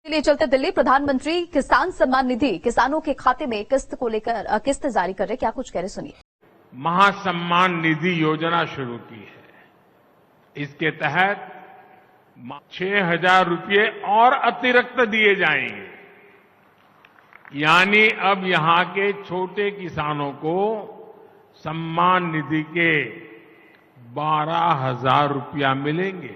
लिए चलते दिल्ली, प्रधानमंत्री किसान सम्मान निधि किसानों के खाते में किस्त को लेकर किस्त जारी कर रहे, क्या कुछ कह रहे सुनिए। महासम्मान निधि योजना शुरू की है। इसके तहत 6,000 रुपये और अतिरिक्त दिए जाएंगे। यानी अब यहां के छोटे किसानों को सम्मान निधि के 12,000 रुपया मिलेंगे।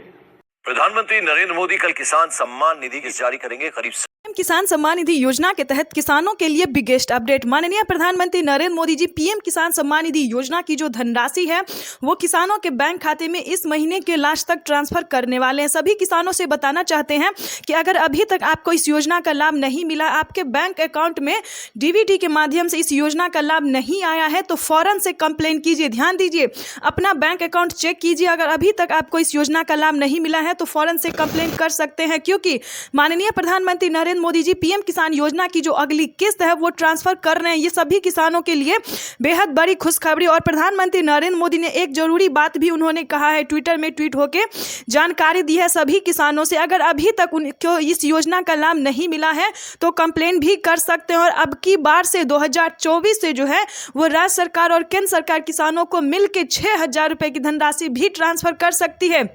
प्रधानमंत्री नरेंद्र मोदी कल किसान सम्मान निधि जारी करेंगे। करीब किसान सम्मान निधि योजना के तहत किसानों के लिए बिगेस्ट अपडेट। माननीय प्रधानमंत्री नरेंद्र मोदी जी पीएम किसान सम्मान निधि योजना की जो धनराशि है वो किसानों के बैंक खाते में इस महीने के लास्ट तक ट्रांसफर करने वाले हैं। सभी किसानों से बताना चाहते हैं कि अगर अभी तक आपको इस योजना का लाभ नहीं मिला, आपके बैंक अकाउंट में डीबीटी के माध्यम से इस योजना का लाभ नहीं आया है तो फौरन से कंप्लेन कीजिए। ध्यान दीजिए, अपना बैंक अकाउंट चेक कीजिए। अगर अभी तक आपको इस योजना का लाभ नहीं मिला है तो फौरन से कंप्लेन कर सकते हैं, क्योंकि माननीय प्रधानमंत्री नरेंद्र मोदी जी पीएम किसान योजना की जो अगली किस्त है वो ट्रांसफर कर रहे हैं। ये सभी किसानों के लिए बेहद बड़ी खुशखबरी। और प्रधानमंत्री नरेंद्र मोदी ने एक जरूरी बात भी उन्होंने कहा है, ट्विटर में ट्वीट होकर जानकारी दी है सभी किसानों से। अगर अभी तक उनको इस योजना का लाभ नहीं मिला है तो कंप्लेन भी कर सकते हैं। और अब की बार से 2024 से जो है वो राज्य सरकार और केंद्र सरकार किसानों को मिलकर 6,000 रुपए की धनराशि भी ट्रांसफर कर सकती है।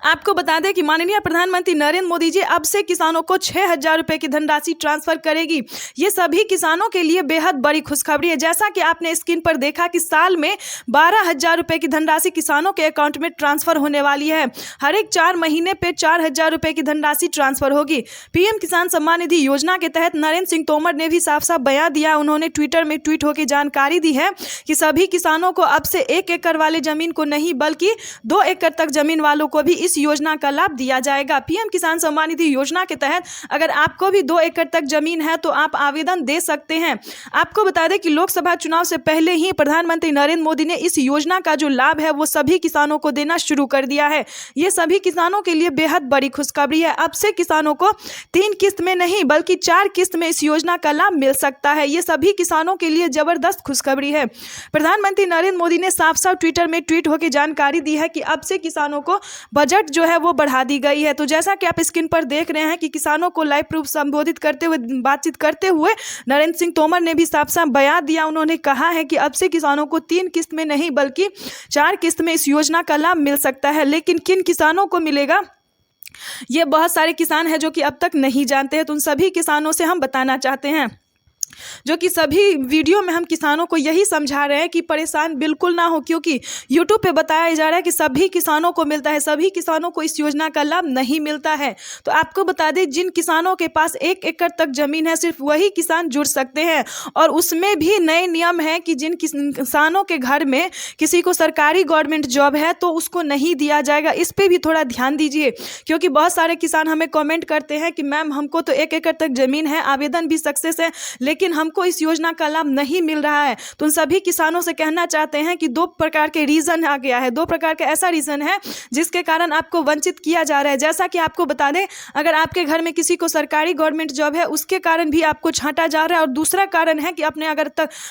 आपको बता दें कि माननीय प्रधानमंत्री नरेंद्र मोदी जी अब से किसानों को 6,000 रुपए की धनराशि ट्रांसफर करेगी। ये सभी किसानों के लिए बेहद बड़ी खुशखबरी है। जैसा कि आपने स्क्रीन पर देखा कि साल में 12,000 रुपए की धनराशि किसानों के अकाउंट में ट्रांसफर होने वाली है। हर एक 4 महीने पे 4,000 रुपए की धनराशि ट्रांसफर होगी। पीएम किसान सम्मान निधि योजना के तहत नरेंद्र सिंह तोमर ने भी साफ साफ बयान दिया। उन्होंने ट्विटर में ट्वीट होकर जानकारी दी है कि सभी किसानों को अब से 1 एकड़ वाले जमीन को नहीं बल्कि 2 एकड़ तक जमीन वालों को भी इस योजना का लाभ दिया जाएगा। पीएम किसान सम्मान निधि योजना के तहत अगर आपको भी 2 एकड़ तक जमीन है तो आप आवेदन दे सकते हैं। आपको बता दें कि लोकसभा चुनाव से पहले ही प्रधानमंत्री नरेंद्र मोदी ने इस योजना का जो लाभ है वो सभी किसानों को देना शुरू कर दिया है। ये सभी किसानों के लिए बेहद बड़ी खुशखबरी है। अब से किसानों को 3 किस्त में नहीं बल्कि 4 किस्त में इस योजना का लाभ मिल सकता है। ये सभी किसानों के लिए जबरदस्त खुशखबरी है। प्रधानमंत्री नरेंद्र मोदी ने साफ साफ ट्विटर में ट्वीट होकर जानकारी दी है कि अब से किसानों को बजट जो है वो बढ़ा दी गई है। तो जैसा कि आप स्क्रीन पर देख रहे हैं कि किसानों को लाइव प्रूफ संबोधित करते हुए बातचीत करते हुए नरेंद्र सिंह तोमर ने भी साफ साफ बयान दिया। उन्होंने कहा है कि अब से किसानों को 3 किस्त में नहीं बल्कि 4 किस्त में इस योजना का लाभ मिल सकता है। लेकिन किन किसानों को मिलेगा, ये बहुत सारे किसान हैं जो कि अब तक नहीं जानते हैं। तो उन सभी किसानों से हम बताना चाहते हैं, जो कि सभी वीडियो में हम किसानों को यही समझा रहे हैं कि परेशान बिल्कुल ना हो, क्योंकि YouTube पे बताया जा रहा है कि सभी किसानों को मिलता है, सभी किसानों को इस योजना का लाभ नहीं मिलता है। तो आपको बता दें, जिन किसानों के पास 1 एकड़ तक जमीन है सिर्फ वही किसान जुड़ सकते हैं। और उसमें भी नए नियम है कि जिन किसानों के घर में किसी को सरकारी गवर्नमेंट जॉब है तो उसको नहीं दिया जाएगा। इस पर भी थोड़ा ध्यान दीजिए, क्योंकि बहुत सारे किसान हमें कॉमेंट करते हैं कि मैम हमको तो 1 एकड़ तक जमीन है, आवेदन भी सक्सेस है, लेकिन हमको इस योजना का लाभ नहीं मिल रहा है। तो उन सभी किसानों से कहना चाहते हैं कि 2 प्रकार के रीजन आ गया है। 2 प्रकार का ऐसा रीजन है जिसके कारण आपको वंचित किया जा रहा है। जैसा कि आपको बता दें, अगर आपके घर में किसी को सरकारी गवर्नमेंट जॉब है उसके कारण भी आपको छांटा जा रहा है। और दूसरा कारण है कि आपने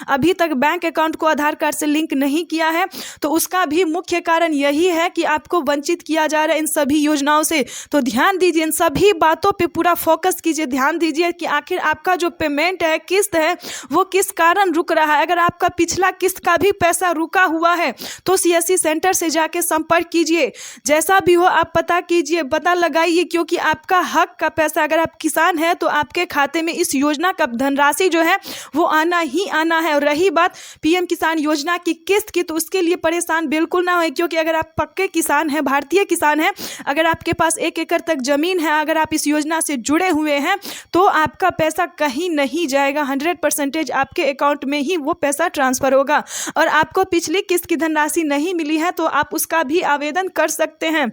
अभी तक बैंक अकाउंट को आधार कार्ड से लिंक नहीं किया है तो उसका भी मुख्य कारण यही है कि आपको वंचित किया जा रहा है इन सभी योजनाओं से। तो ध्यान दीजिए, इन सभी बातों पर पूरा फोकस कीजिए। ध्यान दीजिए कि आखिर आपका जो पेमेंट है, किस्त है, वो किस कारण रुक रहा है। अगर आपका पिछला किस्त का भी पैसा रुका हुआ है तो सीएससी सेंटर से जाके संपर्क कीजिए। जैसा भी हो आप पता कीजिए, पता लगाइए, क्योंकि आपका हक का पैसा, अगर आप किसान हैं तो आपके खाते में इस योजना का धनराशि जो है वो आना ही आना है। और रही बात पीएम किसान योजना की किस्त की, तो उसके लिए परेशान बिल्कुल ना हो, क्योंकि अगर आप पक्के किसान हैं, भारतीय किसान हैं, अगर आपके पास 1 एकड़ तक जमीन है, अगर आप इस योजना से जुड़े हुए हैं तो आपका पैसा कहीं नहीं जाएगा। 100% आपके अकाउंट में ही वो पैसा ट्रांसफर होगा। और आपको पिछली किस्त की धनराशि नहीं मिली है तो आप उसका भी आवेदन कर सकते हैं,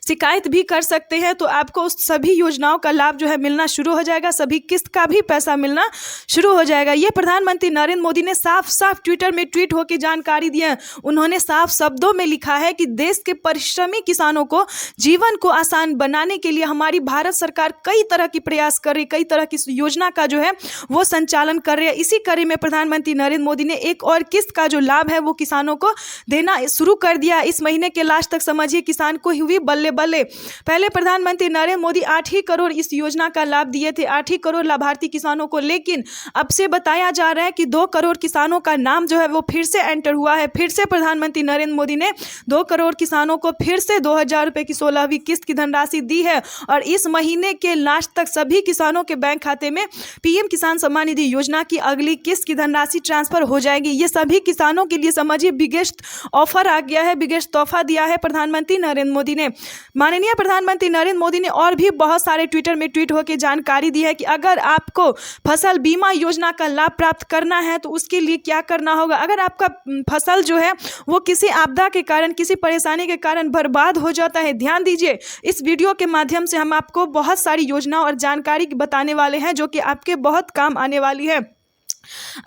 शिकायत भी कर सकते हैं। तो आपको उस सभी योजनाओं का लाभ जो है मिलना शुरू हो जाएगा, सभी किस्त का भी पैसा मिलना शुरू हो जाएगा। ये प्रधानमंत्री नरेंद्र मोदी ने साफ साफ ट्विटर में ट्वीट होकर जानकारी दी है। उन्होंने साफ शब्दों में लिखा है कि देश के परिश्रमी किसानों को जीवन को आसान बनाने के लिए हमारी भारत सरकार कई तरह की प्रयास कर रही, कई तरह की योजना का जो है वो संचालन कर रही है। इसी कड़ी में प्रधानमंत्री नरेंद्र मोदी ने एक और किस्त का जो लाभ है वो किसानों को देना शुरू कर दिया। इस महीने के लास्ट तक समझिए किसान को हुई बल्ले बल्ले। पहले प्रधानमंत्री नरेंद्र मोदी 8 ही करोड़ इस योजना का लाभ दिए थे, 8 ही करोड़ लाभार्थी किसानों को, लेकिन अब से बताया जा रहा है कि 2 करोड़ किसानों का नाम जो है वो फिर से एंटर हुआ है। फिर से प्रधानमंत्री नरेंद्र मोदी ने 2 करोड़ किसानों को फिर से 2000 रुपये की 16वीं किस्त की धनराशि दी है और इस महीने के लास्ट तक सभी किसानों के बैंक खाते में पीएम किसान सम्मान निधि योजना की अगली किस्त की धनराशि ट्रांसफर हो जाएगी। ये सभी किसानों के लिए समझिए बिगेस्ट ऑफर आ गया है, बिगेस्ट तोहफा दिया है प्रधानमंत्री नरेंद्र मोदी ने। माननीय प्रधानमंत्री नरेंद्र मोदी ने और भी बहुत सारे ट्विटर में ट्वीट होकर जानकारी दी है कि अगर आपको फसल बीमा योजना का लाभ प्राप्त करना है तो उसके लिए क्या करना होगा। अगर आपका फसल जो है वो किसी आपदा के कारण, किसी परेशानी के कारण बर्बाद हो जाता है, ध्यान दीजिए, इस वीडियो के माध्यम से हम आपको बहुत सारी योजना और जानकारी बताने वाले हैं जो कि आपके बहुत काम आने वाली है।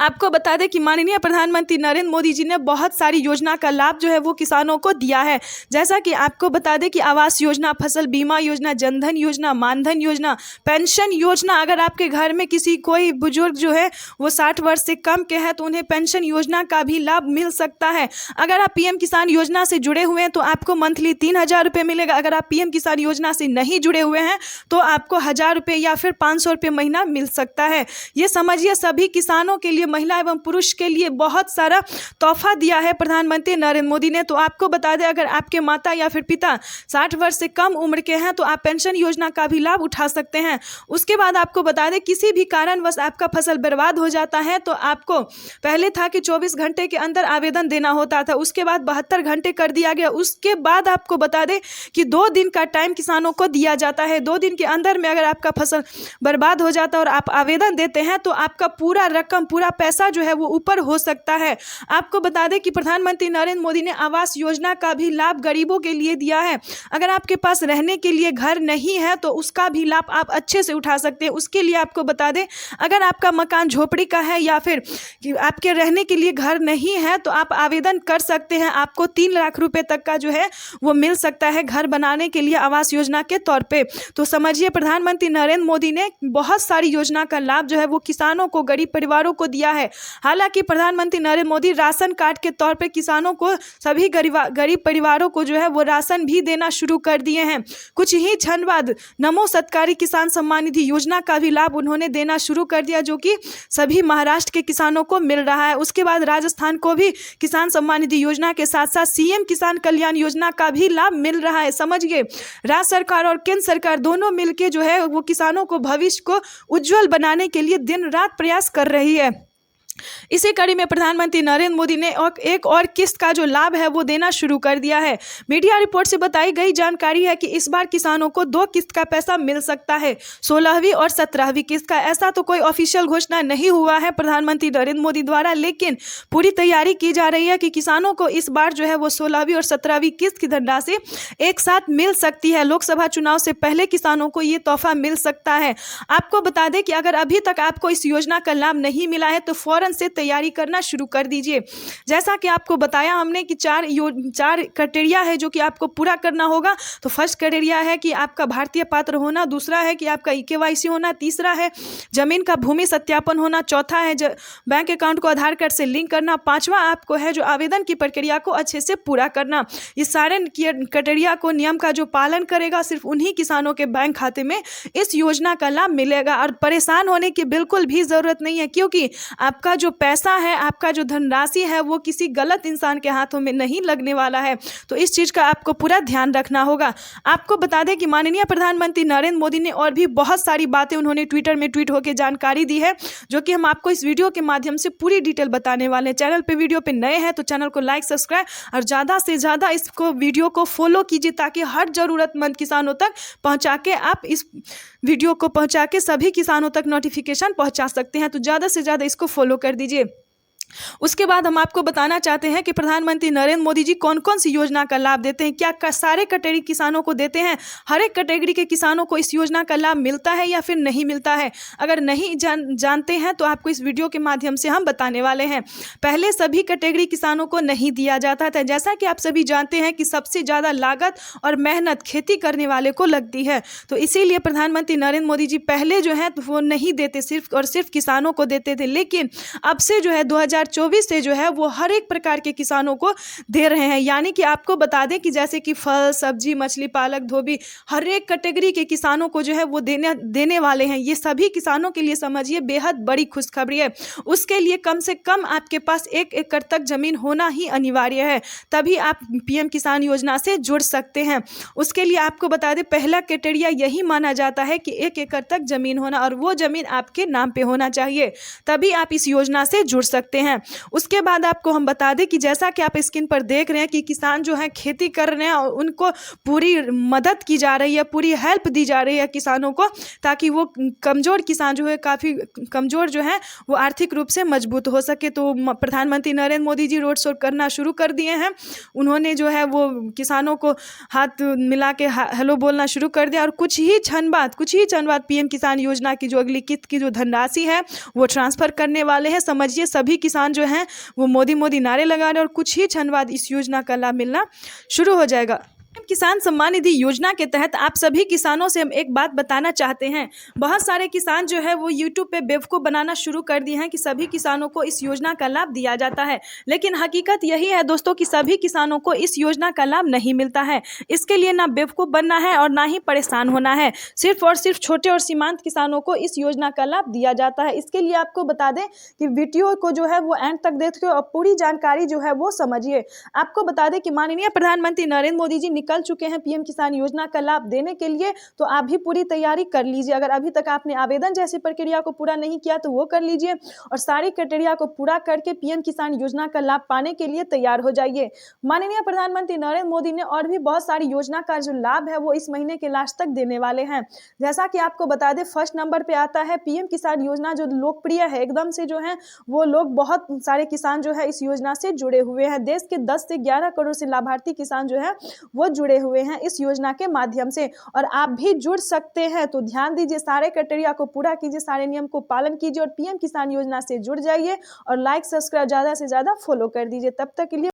आपको बता दें कि माननीय प्रधानमंत्री नरेंद्र मोदी जी ने बहुत सारी योजना का लाभ जो है वो किसानों को दिया है। जैसा कि आपको बता दें कि आवास योजना, फसल बीमा योजना, जनधन योजना, मानधन योजना, पेंशन योजना। अगर आपके घर में किसी कोई बुजुर्ग जो है वो 60 वर्ष से कम के हैं तो उन्हें पेंशन योजना का भी लाभ मिल सकता है। अगर आप पीएम किसान योजना से जुड़े हुए हैं तो आपको मंथली 3000 रुपये मिलेगा। अगर आप पीएम किसान योजना से नहीं जुड़े हुए हैं तो आपको 1000 रुपये या फिर 500 रुपये महीना मिल सकता है। ये समझिए सभी किसानों के लिए, महिला एवं पुरुष के लिए बहुत सारा तोहफा दिया है प्रधानमंत्री नरेंद्र मोदी ने। तो आपको बता दें, अगर आपके माता या फिर पिता 60 वर्ष से कम उम्र के हैं तो आप पेंशन योजना का भी लाभ उठा सकते हैं। उसके बाद आपको बता दें, किसी भी कारणवश आपका फसल बर्बाद हो जाता है तो आपको पहले था कि 24 घंटे के अंदर आवेदन देना होता था, उसके बाद 72 घंटे कर दिया गया। उसके बाद आपको बता दें कि 2 दिन का टाइम किसानों को दिया जाता है। 2 दिन के अंदर में अगर आपका फसल बर्बाद हो जाता है और आप आवेदन देते हैं तो आपका पूरा रकम, पूरा पैसा जो है वो ऊपर हो सकता है। आपको बता दें कि प्रधानमंत्री नरेंद्र मोदी ने आवास योजना का भी लाभ गरीबों के लिए दिया है। अगर आपके पास रहने के लिए घर नहीं है तो उसका भी लाभ आप अच्छे से उठा सकते हैं। उसके लिए आपको बता दें, अगर आपका मकान झोपड़ी का है या फिर आपके रहने के लिए घर नहीं है तो आप आवेदन कर सकते हैं। आपको 3 लाख रुपए तक का जो है वो मिल सकता है घर बनाने के लिए आवास योजना के तौर पे। तो समझिए प्रधानमंत्री नरेंद्र मोदी ने बहुत सारी योजना का लाभ जो है वो किसानों को, गरीब परिवारों को दिया है। हालांकि प्रधानमंत्री नरेंद्र मोदी राशन कार्ड के तौर पे किसानों को, सभी गरीब परिवारों को जो है वो राशन भी देना शुरू कर दिए हैं। कुछ ही क्षण बाद नमो सत्कारी किसान सम्मान निधि योजना का भी लाभ उन्होंने देना शुरू कर दिया, जो कि सभी महाराष्ट्र के किसानों को मिल रहा है। उसके बाद राजस्थान को भी किसान सम्मान निधि योजना के साथ साथ सीएम किसान कल्याण योजना का भी लाभ मिल रहा है। समझिए, राज्य सरकार और केंद्र सरकार दोनों मिलकर जो है वो किसानों को भविष्य को उज्जवल बनाने के लिए दिन रात प्रयास कर रही है। इसी कड़ी में प्रधानमंत्री नरेंद्र मोदी ने एक और किस्त का जो लाभ है वो देना शुरू कर दिया है। मीडिया रिपोर्ट से बताई गई जानकारी है कि इस बार किसानों को 2 किस्त का पैसा मिल सकता है, 16वीं और 17वीं किस्त का। ऐसा तो कोई ऑफिशियल घोषणा नहीं हुआ है प्रधानमंत्री नरेंद्र मोदी द्वारा, लेकिन पूरी तैयारी की जा रही है कि किसानों को इस बार जो है वो 16वीं और 17वीं किस्त की धनराशि एक साथ मिल सकती है। लोकसभा चुनाव से पहले किसानों को ये तोहफा मिल सकता है। आपको बता दें कि अगर अभी तक आपको इस योजना का लाभ नहीं मिला है तो फौरन से तैयारी करना शुरू कर दीजिए। जैसा कि आपको बताया हमने कि 4 क्राइटेरिया है जो कि आपको पूरा करना होगा। तो फर्स्ट क्राइटेरिया है कि आपका भारतीय पात्र होना, दूसरा है कि आपका केवाईसी होना, तीसरा है जमीन का भूमि सत्यापन होना, चौथा है बैंक अकाउंट को आधार कार्ड से लिंक करना, 5वां आपको है जो आवेदन की प्रक्रिया को अच्छे से पूरा करना। इस सारे क्राइटेरिया को, नियम का जो पालन करेगा सिर्फ उन्हीं किसानों के बैंक खाते में इस योजना का लाभ मिलेगा। और परेशान होने की बिल्कुल भी जरूरत नहीं है, क्योंकि आपका जो पैसा है, आपका जो धनराशि है वो किसी गलत इंसान के हाथों में नहीं लगने वाला है। तो इस चीज़ का आपको पूरा ध्यान रखना होगा। आपको बता दें कि माननीय प्रधानमंत्री नरेंद्र मोदी ने और भी बहुत सारी बातें उन्होंने ट्विटर में ट्वीट होकर जानकारी दी है, जो कि हम आपको इस वीडियो के माध्यम से पूरी डिटेल बताने वाले हैं। चैनल पे, वीडियो पे नए हैं तो चैनल को लाइक, सब्सक्राइब और ज़्यादा से ज़्यादा इसको वीडियो को फॉलो कीजिए, ताकि हर ज़रूरतमंद किसानों तक पहुँचा के आप इस वीडियो को पहुँचा के सभी किसानों तक नोटिफिकेशन पहुँचा सकते हैं। तो ज़्यादा से ज़्यादा इसको फॉलो कर दीजिए। उसके बाद हम आपको बताना चाहते हैं कि प्रधानमंत्री नरेंद्र मोदी जी कौन कौन सी योजना का लाभ देते हैं, क्या सारे कैटेगरी किसानों को देते हैं, हर एक कैटेगरी के किसानों को इस योजना का लाभ मिलता है या फिर नहीं मिलता है। अगर नहीं जानते हैं तो आपको इस वीडियो के माध्यम से हम बताने वाले हैं। पहले सभी कैटेगरी किसानों को नहीं दिया जाता था। जैसा कि आप सभी जानते हैं कि सबसे ज़्यादा लागत और मेहनत खेती करने वाले को लगती है, तो इसीलिए प्रधानमंत्री नरेंद्र मोदी जी पहले जो है वो नहीं देते, सिर्फ और सिर्फ किसानों को देते थे। लेकिन अब से जो है 2024 से जो है वो हर एक प्रकार के किसानों को दे रहे हैं। यानी कि आपको बता दें कि जैसे कि फल, सब्जी, मछली पालक, धोबी, हर एक कैटेगरी के किसानों को जो है वो देने वाले हैं। ये सभी किसानों के लिए समझिए बेहद बड़ी खुशखबरी है। उसके लिए कम से कम आपके पास 1 एकड़ तक जमीन होना ही अनिवार्य है, तभी आप पीएम किसान योजना से जुड़ सकते हैं। उसके लिए आपको बता दें पहला क्राइटेरिया यही माना जाता है कि 1 एकड़ तक जमीन होना, और वो जमीन आपके नाम पे होना चाहिए, तभी आप इस योजना से जुड़ सकते हैं। उसके बाद आपको हम बता दें कि जैसा कि आप स्क्रीन पर देख रहे हैं कि किसान जो है खेती कर रहे हैं और उनको पूरी मदद की जा रही है, पूरी हेल्प दी जा रही है किसानों को, ताकि वो कमज़ोर किसान जो है, काफ़ी कमज़ोर जो है वो आर्थिक रूप से मजबूत हो सके। तो प्रधानमंत्री नरेंद्र मोदी जी रोड शो करना शुरू कर दिए हैं। उन्होंने जो है वो किसानों को हाथ मिला के हेलो बोलना शुरू कर दिया, और कुछ ही क्षण बाद पीएम किसान योजना की जो अगली किस्त की जो धनराशि है वो ट्रांसफ़र करने वाले हैं। समझिए सभी किसान जो हैं वो मोदी मोदी नारे लगा रहे हैं, और कुछ ही क्षण बाद इस योजना का लाभ मिलना शुरू हो जाएगा। किसान सम्मान निधि योजना के तहत आप सभी किसानों से हम एक बात बताना चाहते हैं। बहुत सारे किसान जो है वो यूट्यूब पे बेवकूफ़ बनाना शुरू कर दिए हैं कि सभी किसानों को इस योजना का लाभ दिया जाता है, लेकिन हकीकत यही है दोस्तों कि सभी किसानों को इस योजना का लाभ नहीं मिलता है। इसके लिए ना बेवकूफ़ बनना है और ना ही परेशान होना है। सिर्फ और सिर्फ छोटे और सीमांत किसानों को इस योजना का लाभ दिया जाता है। इसके लिए आपको बता दें कि वीडियो को जो है वो एंड तक देखिए और पूरी जानकारी जो है वो समझिए। आपको बता दें कि माननीय प्रधानमंत्री नरेंद्र मोदी जी निकल चुके हैं पीएम किसान योजना का लाभ देने के लिए, तो आप भी पूरी तैयारी कर लीजिए। अगर अभी तक आपने आवेदन जैसी प्रक्रिया को पूरा नहीं किया तो वो कर लीजिए, और सारी क्राइटेरिया को पूरा करके पीएम किसान योजना का लाभ पाने के लिए तैयार हो जाइए। माननीय प्रधानमंत्री नरेंद्र मोदी ने और भी बहुत सारी योजना का जो लाभ है वो इस महीने के लास्ट तक देने वाले हैं। जैसा कि आपको बता दें, फर्स्ट नंबर पे आता है पीएम किसान योजना, जो लोकप्रिय है एकदम से, जो है वो लोग बहुत सारे किसान जो है इस योजना से जुड़े हुए हैं। देश के 10 से 11 करोड़ से लाभार्थी किसान जो है वो जुड़े हुए हैं इस योजना के माध्यम से, और आप भी जुड़ सकते हैं। तो ध्यान दीजिए, सारे क्राइटेरिया को पूरा कीजिए, सारे नियम को पालन कीजिए और पीएम किसान योजना से जुड़ जाइए, और लाइक सब्सक्राइब ज़्यादा से ज़्यादा फॉलो कर दीजिए। तब तक के लिए